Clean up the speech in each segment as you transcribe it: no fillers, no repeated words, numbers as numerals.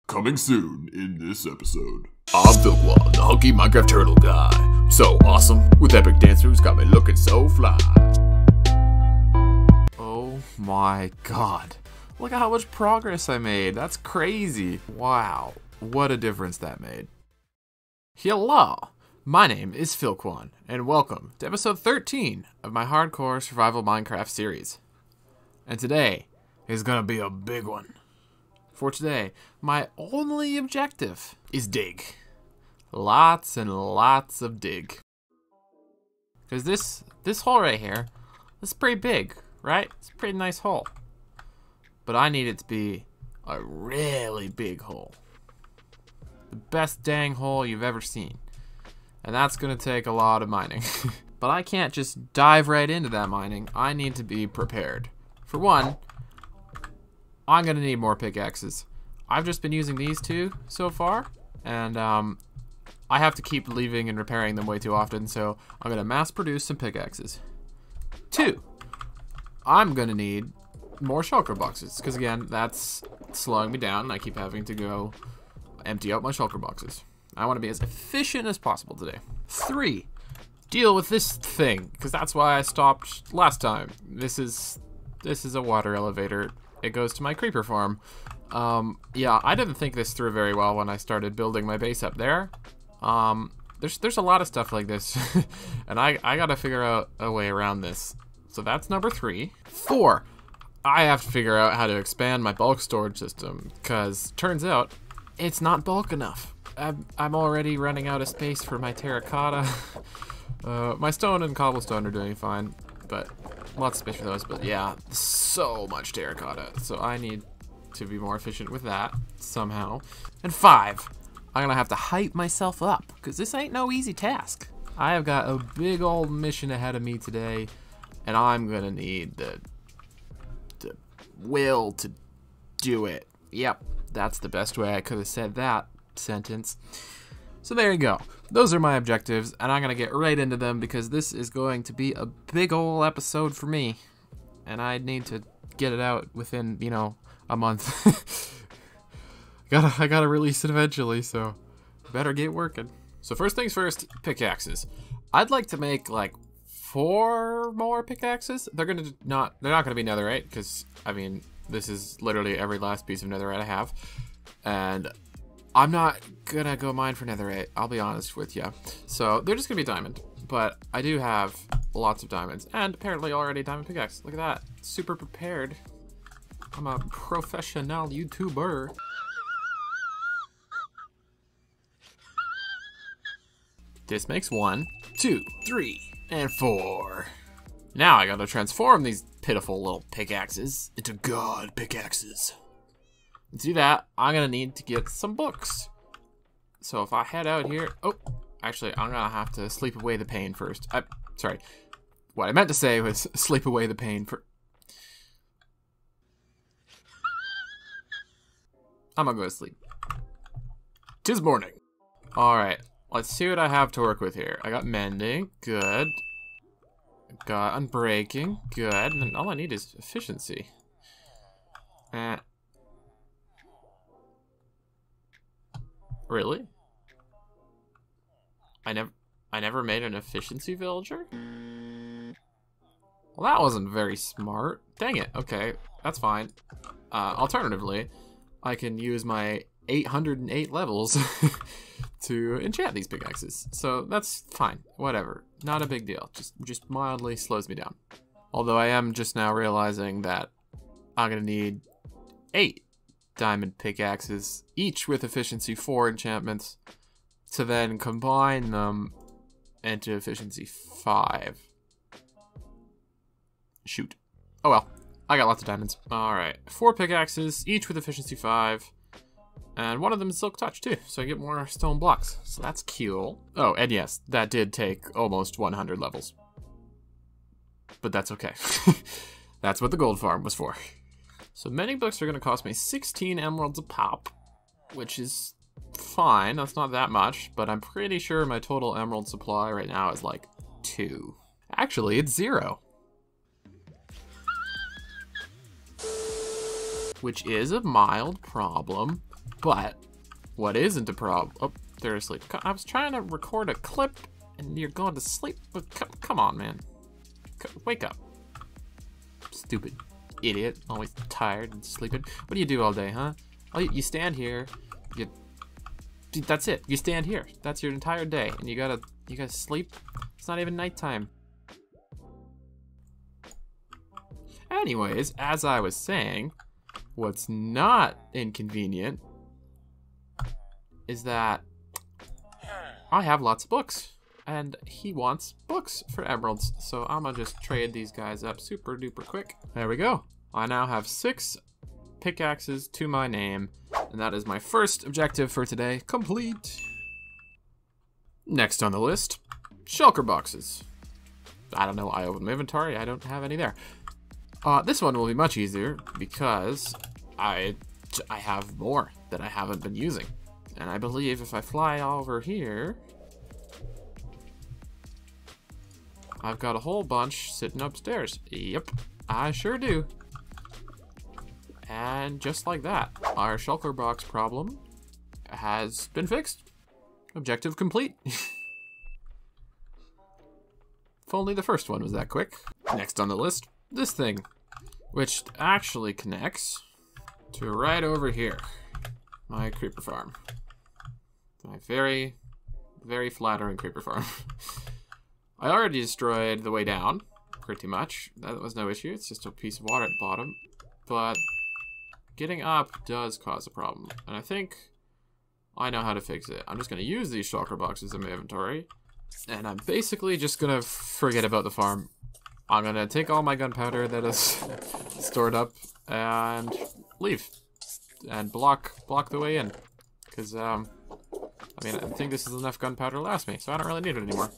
Coming soon in this episode. I'm Philquan, the hunky Minecraft turtle guy. So awesome, with epic dance moves got me looking so fly. Oh my god. Look at how much progress I made. That's crazy. Wow, what a difference that made. Hello, my name is Philquan, and welcome to episode 13 of my hardcore survival Minecraft series. And today is gonna be a big one. For today, my only objective is dig. Lots and lots of dig. Because this hole right here, this is pretty big, right? It's a pretty nice hole. But I need it to be a really big hole. The best dang hole you've ever seen. And that's gonna take a lot of mining. But I can't just dive right into that mining. I need to be prepared. For one, I'm gonna need more pickaxes. I've just been using these two so far, and I have to keep leaving and repairing them way too often, so I'm gonna mass produce some pickaxes. Two, I'm gonna need more shulker boxes, because again, that's slowing me down, and I keep having to go empty out my shulker boxes. I wanna be as efficient as possible today. Three, deal with this thing, because that's why I stopped last time. This is a water elevator. It goes to my creeper farm. Yeah, I didn't think this through very well when I started building my base up there. There's a lot of stuff like this, and I gotta figure out a way around this. So that's number 3. 4, I have to figure out how to expand my bulk storage system, because turns out it's not bulk enough. I'm already running out of space for my terracotta. My stone and cobblestone are doing fine, but lots of space for those. But yeah, so much terracotta, so I need to be more efficient with that somehow. And 5, I'm gonna have to hype myself up, because this ain't no easy task. I have got a big old mission ahead of me today, and I'm gonna need the will to do it. Yep, that's the best way I could have said that sentence. So there you go. Those are my objectives, and I'm gonna get right into them because this is going to be a big ol' episode for me, and I need to get it out within, you know, a month. I gotta release it eventually, so better get working. So first things first, pickaxes. I'd like to make like 4 more pickaxes. They're not gonna be netherite, because I mean this is literally every last piece of netherite I have, and I'm not gonna go mine for netherite, I'll be honest with you. So they're just gonna be diamond, but I do have lots of diamonds, and apparently already diamond pickaxe. Look at that, super prepared. I'm a professional YouTuber. This makes 1, 2, 3, and 4. Now I gotta transform these pitiful little pickaxes into god pickaxes. To do that, I'm gonna need to get some books. So if I head out here, oh, actually, I'm gonna have to sleep away the pain first. Sorry, what I meant to say was sleep away the pain for. I'm gonna go to sleep. 'Tis morning. All right, let's see what I have to work with here. I got mending, good. Got unbreaking, good. And then all I need is efficiency. Really? I never made an efficiency villager? Well, that wasn't very smart. Dang it. Okay, that's fine. Alternatively, I can use my 808 levels to enchant these pickaxes. So that's fine. Whatever. Not a big deal. Just mildly slows me down. Although I am just now realizing that I'm gonna need 8 diamond pickaxes, each with efficiency 4 enchantments, to then combine them into efficiency 5. Shoot. Oh well, I got lots of diamonds. Alright, 4 pickaxes, each with efficiency 5, and one of them is silk touch too, so I get more stone blocks, so that's cool. Oh, and yes, that did take almost 100 levels. But that's okay. That's what the gold farm was for. So mending books are going to cost me 16 emeralds a pop, which is fine. That's not that much, but I'm pretty sure my total emerald supply right now is like 2. Actually, it's 0. Which is a mild problem. But what isn't a problem? Oh, they're asleep. I was trying to record a clip, and you're going to sleep. But come on, man. Wake up. Stupid idiot. Always tired and sleeping. What do you do all day, huh? Oh, you stand here. That's it. You stand here. That's your entire day, and you gotta sleep. It's not even nighttime. Anyways, as I was saying, what's not inconvenient is that I have lots of books, and he wants books for emeralds, so I'm gonna just trade these guys up super duper quick. There we go. I now have 6 pickaxes to my name, and that is my first objective for today complete. Next on the list, Shulker Boxes. I don't know why I opened my inventory. I don't have any there. This one will be much easier because I have more that I haven't been using. And I believe if I fly over here, I've got a whole bunch sitting upstairs. Yep, I sure do. And just like that, our shulker box problem has been fixed. Objective complete. If only the first one was that quick. Next on the list, this thing, which actually connects to right over here, my creeper farm. My very, very flattering creeper farm. I already destroyed the way down, pretty much. That was no issue. It's just a piece of water at the bottom. But getting up does cause a problem. And I think I know how to fix it. I'm just going to use these shulker boxes in my inventory. And I'm basically just going to forget about the farm. I'm going to take all my gunpowder that is stored up and leave. And block the way in. Because, I mean, I think this is enough gunpowder to last me, so I don't really need it anymore.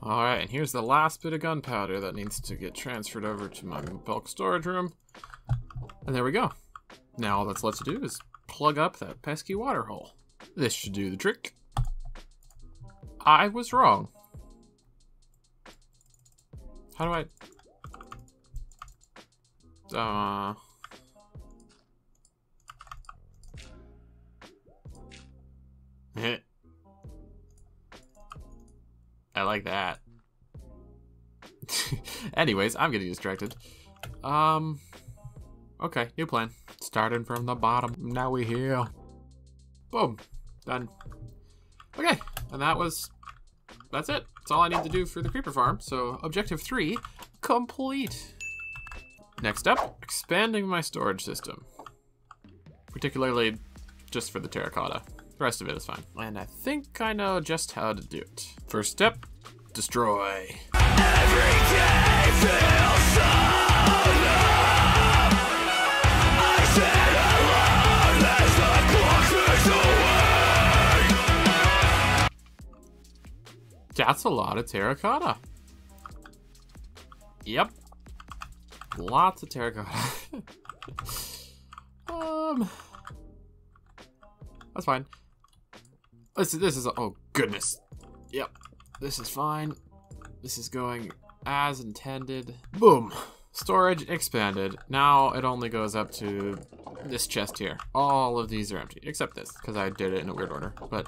Alright, and here's the last bit of gunpowder that needs to get transferred over to my bulk storage room. And there we go. Now all that's left to do is plug up that pesky water hole. This should do the trick. I was wrong. How do I... I like that. Anyways, I'm getting distracted. Okay, new plan. Starting from the bottom. Now we're here. Boom. Done. Okay, and that's it. That's all I need to do for the creeper farm. So, objective 3, complete. Next up, expanding my storage system. Particularly just for the terracotta. The rest of it is fine. And I think I know just how to do it. First step, destroy. Every day feels so long. I sit alone as the clock ticks away. That's a lot of terracotta. Yep. Lots of terracotta. That's fine. This is, oh goodness. Yep, this is fine. This is going as intended. Boom, storage expanded. Now it only goes up to this chest here. All of these are empty, except this, because I did it in a weird order. But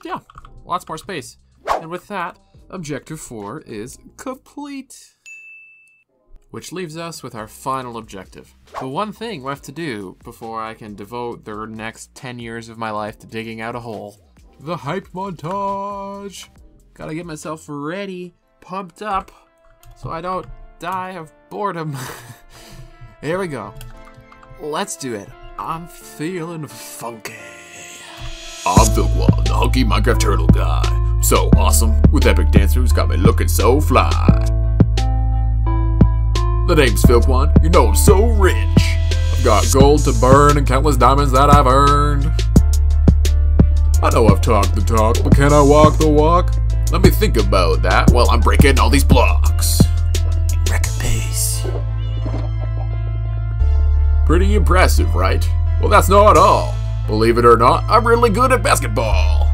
yeah, lots more space. And with that, objective 4 is complete. Which leaves us with our final objective. The one thing left to do before I can devote the next 10 years of my life to digging out a hole. The hype montage! Gotta get myself ready, pumped up, so I don't die of boredom. Here we go. Let's do it. I'm feeling funky. I'm Philquan, the hunky Minecraft turtle guy. So awesome, with epic dance moves got me looking so fly. The name's Philquan, you know I'm so rich. I've got gold to burn and countless diamonds that I've earned. I know I've talked the talk, but can I walk the walk? Let me think about that while I'm breaking all these blocks. Record pace. Pretty impressive, right? Well, that's not all. Believe it or not, I'm really good at basketball.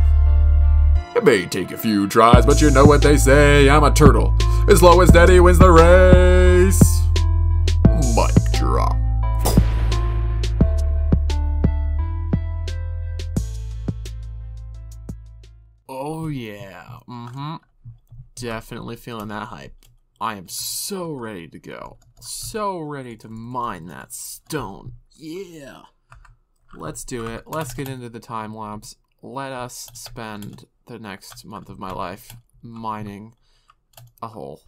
It may take a few tries, but you know what they say, I'm a turtle. As slow and steady wins the race. Mic drop. Oh yeah, definitely feeling that hype. I am so ready to go. So ready to mine that stone. Yeah. Let's do it. Let's get into the time lapse. Let us spend the next month of my life mining a hole.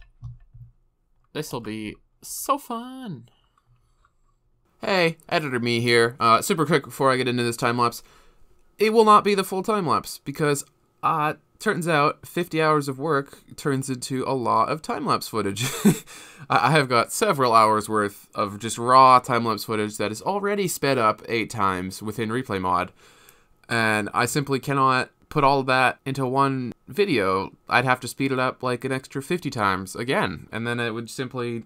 This'll be so fun. Hey, editor me here. Super quick before I get into this time lapse. It will not be the full time lapse because turns out 50 hours of work turns into a lot of time-lapse footage. I have got several hours worth of just raw time-lapse footage that is already sped up 8 times within Replay Mod. And I simply cannot put all of that into one video. I'd have to speed it up like an extra 50 times again. And then it would simply...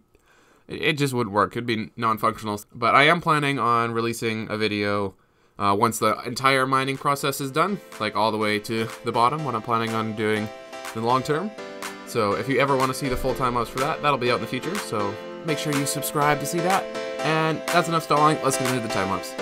it just wouldn't work. It'd be non-functional. But I am planning on releasing a video once the entire mining process is done, like all the way to the bottom, what I'm planning on doing in the long term. So if you ever want to see the full time lapse for that, that'll be out in the future, so make sure you subscribe to see that. And that's enough stalling, let's get into the time lapse.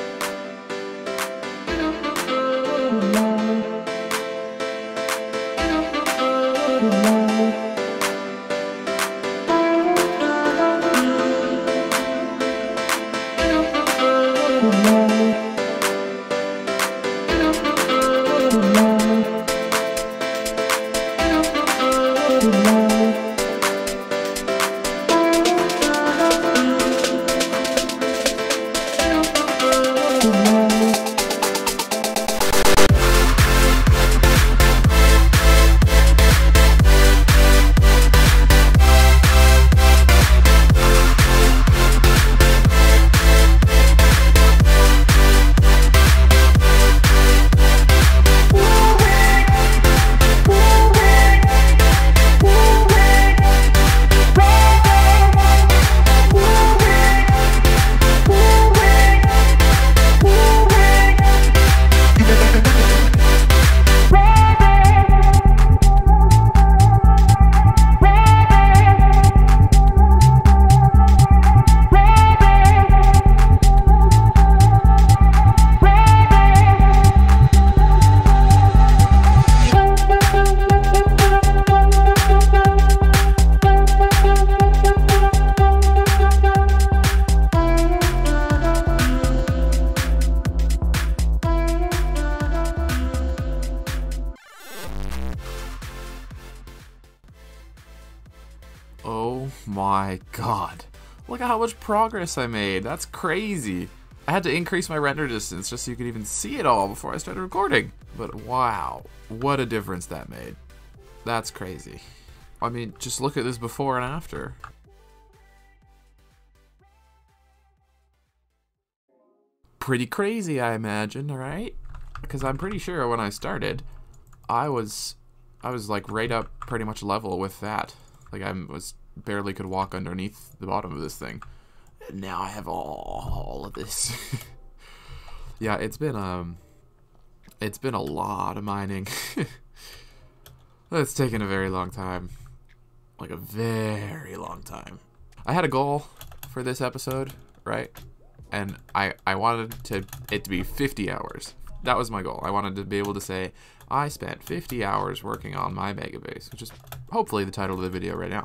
Oh my god. Look at how much progress I made. That's crazy. I had to increase my render distance just so you could even see it all before I started recording. But wow, what a difference that made. That's crazy. I mean, just look at this before and after. Pretty crazy, I imagine, right? Because I'm pretty sure when I started, I was like right up pretty much level with that. Like I was barely could walk underneath the bottom of this thing. And now I have all of this. Yeah, it's been a lot of mining. It's taken a very long time. Like a very long time. I had a goal for this episode, right? And I wanted it to be 50 hours. That was my goal. I wanted to be able to say, I spent 50 hours working on my mega base, which is hopefully the title of the video right now.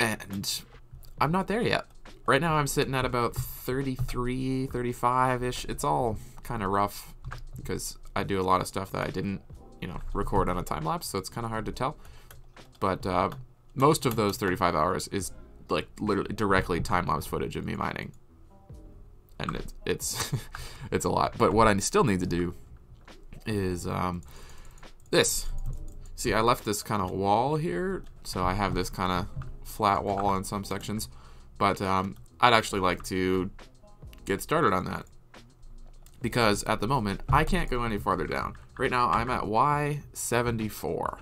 And I'm not there yet. Right now I'm sitting at about 33, 35-ish. It's all kind of rough because I do a lot of stuff that I didn't, record on a time lapse, so it's kind of hard to tell. But most of those 35 hours is like literally directly time lapse footage of me mining. And it's it's a lot. But what I still need to do is this. See, I left this kind of wall here, so I have this kind of flat wall in some sections, but I'd actually like to get started on that because at the moment I can't go any farther down. Right now I'm at Y74,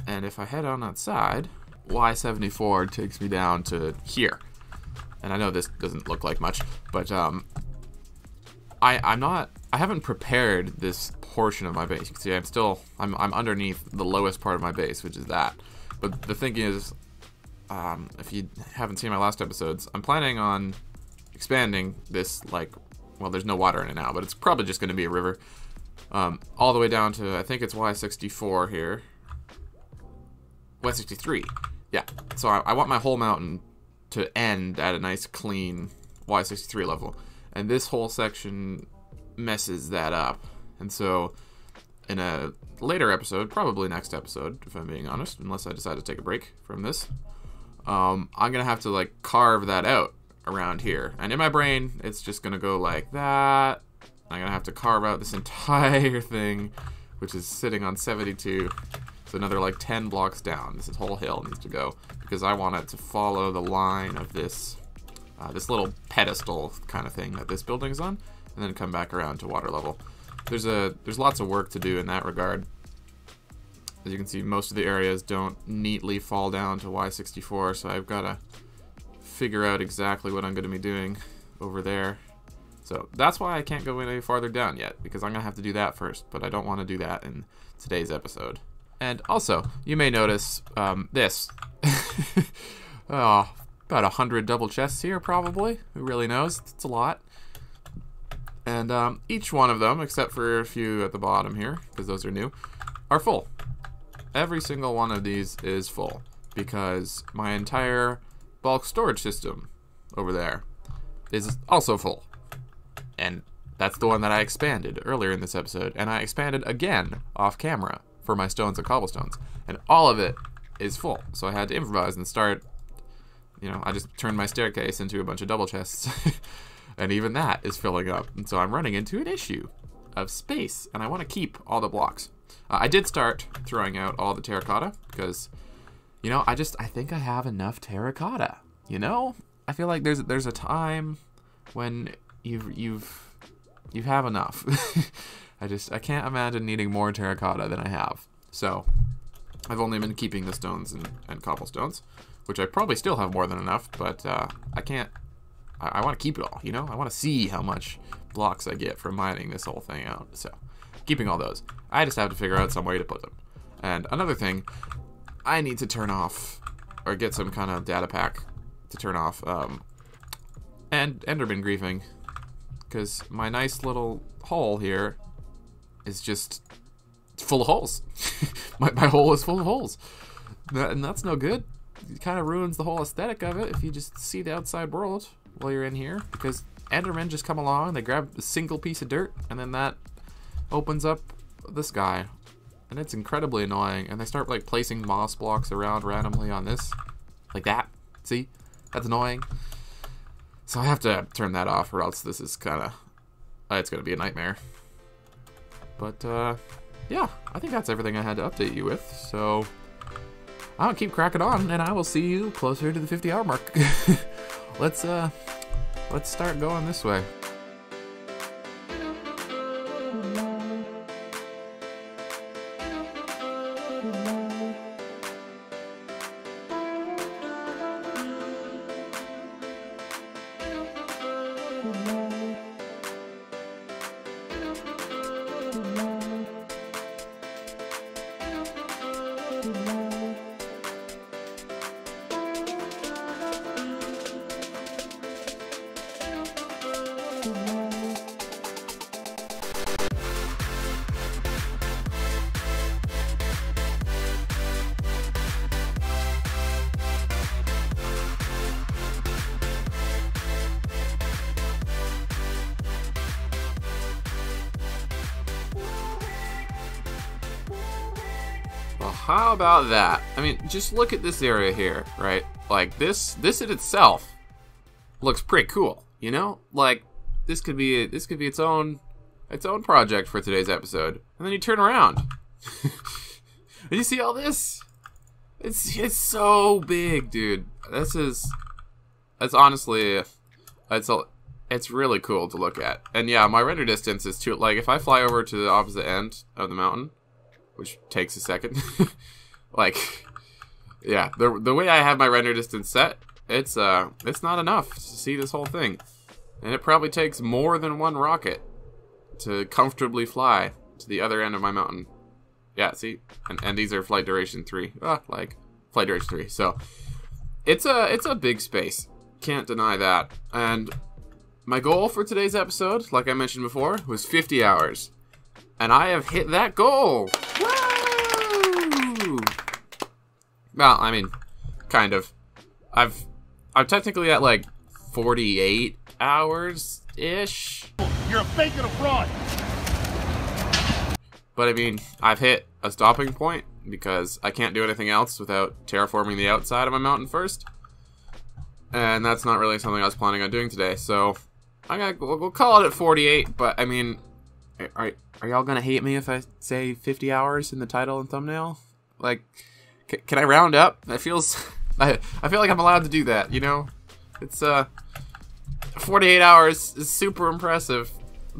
and if I head on that side, Y74 takes me down to here. And I know this doesn't look like much, but I haven't prepared this portion of my base. You can see I'm underneath the lowest part of my base, which is that. But the thing is, if you haven't seen my last episodes, I'm planning on expanding this, well, there's no water in it now, but it's probably just going to be a river. all the way down to, I think it's Y64 here. Y63. Yeah, so I want my whole mountain to end at a nice clean Y63 level. And this whole section messes that up. And so in a later episode, probably next episode, if I'm being honest, unless I decide to take a break from this, I'm going to have to like carve that out around here. And in my brain, it's just going to go like that. I'm going to have to carve out this entire thing, which is sitting on 72. So another like 10 blocks down. This whole hill needs to go because I want it to follow the line of this this little pedestal kind of thing that this building is on, and then come back around to water level. There's lots of work to do in that regard. As you can see, most of the areas don't neatly fall down to Y64, so I've got to figure out exactly what I'm going to be doing over there. So that's why I can't go any farther down yet, because I'm going to have to do that first, but I don't want to do that in today's episode. And also, you may notice this. Oh, about 100 double chests here, probably. Who really knows? It's a lot. And each one of them, except for a few at the bottom here, because those are new, are full. Every single one of these is full, because my entire bulk storage system over there is also full. And that's the one that I expanded earlier in this episode, and I expanded again off camera for my stones and cobblestones, and all of it is full. So I had to improvise and start, you know, I just turned my staircase into a bunch of double chests, and even that is filling up. And so I'm running into an issue of space, and I want to keep all the blocks. I did start throwing out all the terracotta because, you know, I think I have enough terracotta. You know, I feel like there's a time when you have enough. I can't imagine needing more terracotta than I have. So I've only been keeping the stones and cobblestones, which I probably still have more than enough, but I can't. I want to keep it all, you know? I want to see how much blocks I get from mining this whole thing out. So keeping all those. I just have to figure out some way to put them. And another thing, I need to turn off, or get some kind of data pack to turn off, and Enderman griefing, because my nice little hole here is just full of holes. my hole is full of holes. And that's no good. It kind of ruins the whole aesthetic of it if you just see the outside world while you're in here, because Endermen just come along, they grab a single piece of dirt, and then that opens up the sky, and it's incredibly annoying. And they start like placing moss blocks around randomly on this, like that. See, that's annoying. So I have to turn that off, or else this is kind of it's gonna be a nightmare. But yeah, I think that's everything I had to update you with. So I'll keep cracking on, and I will see you closer to the 50-hour mark. Let's start going this way. Well, how about that? I mean, just look at this area here, right? Like this in itself looks pretty cool, you know? Like this could be its own project for today's episode. And then you turn around. And you see all this? It's so big, dude. It's really cool to look at. And yeah, my render distance is too, like if I fly over to the opposite end of the mountain, which takes a second, like, yeah, the way I have my render distance set, it's not enough to see this whole thing. And it probably takes more than one rocket to comfortably fly to the other end of my mountain. Yeah, see? And these are flight duration 3. Like, flight duration 3. So, it's a big space. Can't deny that. And my goal for today's episode, like I mentioned before, was 50 hours. And I have hit that goal. Woo! Well, I mean, kind of. I'm technically at like 48 hours-ish. You're a fake and a fraud. But I mean, I've hit a stopping point because I can't do anything else without terraforming the outside of my mountain first. And that's not really something I was planning on doing today. So we'll call it at 48. But I mean, are y'all gonna hate me if I say 50 hours in the title and thumbnail? Like, can I round up? That feels, I feel like I'm allowed to do that. You know, it's 48 hours is super impressive.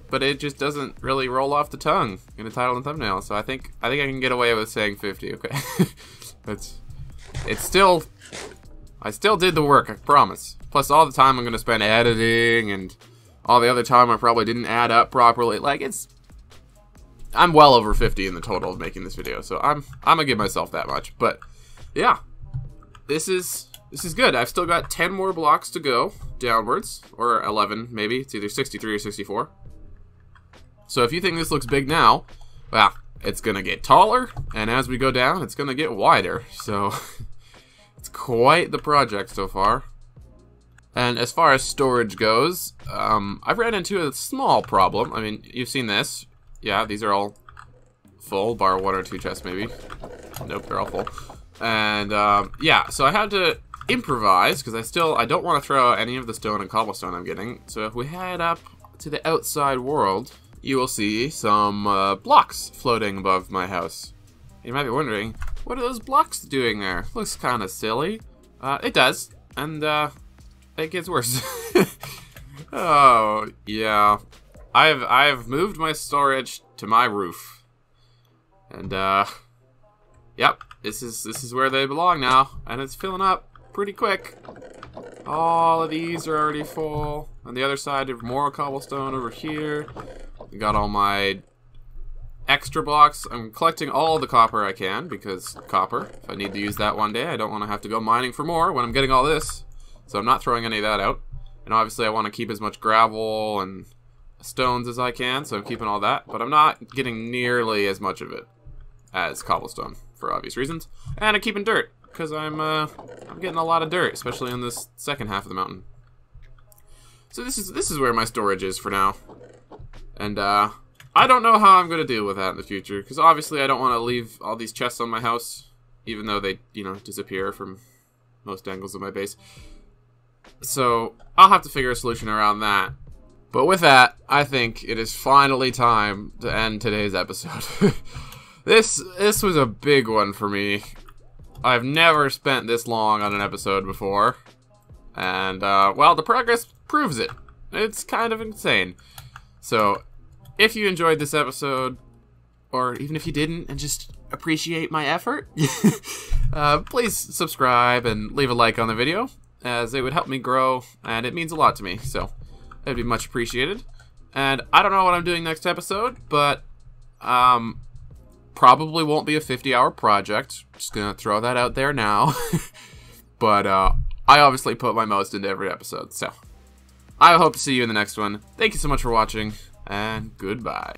But it just doesn't really roll off the tongue in the title and thumbnail. So I think I can get away with saying 50. Okay, it's still, I still did the work. I promise. Plus all the time I'm gonna spend editing and all the other time I probably didn't add up properly. Like I'm well over 50 in the total of making this video. So I'm gonna give myself that much. But yeah, this is good. I've still got 10 more blocks to go downwards, or 11 maybe. It's either 63 or 64. So if you think this looks big now, well, it's gonna get taller, and as we go down, it's gonna get wider. So it's quite the project so far. And as far as storage goes, I've ran into a small problem. I mean, you've seen this. Yeah, these are all full, bar 1 or 2 chests maybe. Nope, they're all full. And yeah, so I had to improvise because I don't want to throw out any of the stone and cobblestone I'm getting. So if we head up to the outside world, you will see some blocks floating above my house. You might be wondering, what are those blocks doing there? Looks kind of silly. It does, and it gets worse. Oh yeah, I've moved my storage to my roof, and yep, this is where they belong now, and it's filling up pretty quick. All of these are already full. On the other side, there's more cobblestone over here. Got all my extra blocks. I'm collecting all the copper I can because copper, if I need to use that one day, I don't want to have to go mining for more when I'm getting all this. So I'm not throwing any of that out. And obviously I want to keep as much gravel and stones as I can, so I'm keeping all that. But I'm not getting nearly as much of it as cobblestone for obvious reasons. And I'm keeping dirt because I'm getting a lot of dirt, especially in this second half of the mountain. So this is where my storage is for now. And I don't know how I'm going to deal with that in the future, because obviously I don't want to leave all these chests on my house, even though they, you know, disappear from most angles of my base. So I'll have to figure a solution around that. But with that, I think it is finally time to end today's episode. This was a big one for me. I've never spent this long on an episode before. And, well, the progress proves it. It's kind of insane. So, if you enjoyed this episode, or even if you didn't and just appreciate my effort, please subscribe and leave a like on the video, as it would help me grow, and it means a lot to me, so that'd be much appreciated. And I don't know what I'm doing next episode, but probably won't be a 50-hour project. Just gonna throw that out there now. But I obviously put my most into every episode, so I hope to see you in the next one. Thank you so much for watching, and goodbye.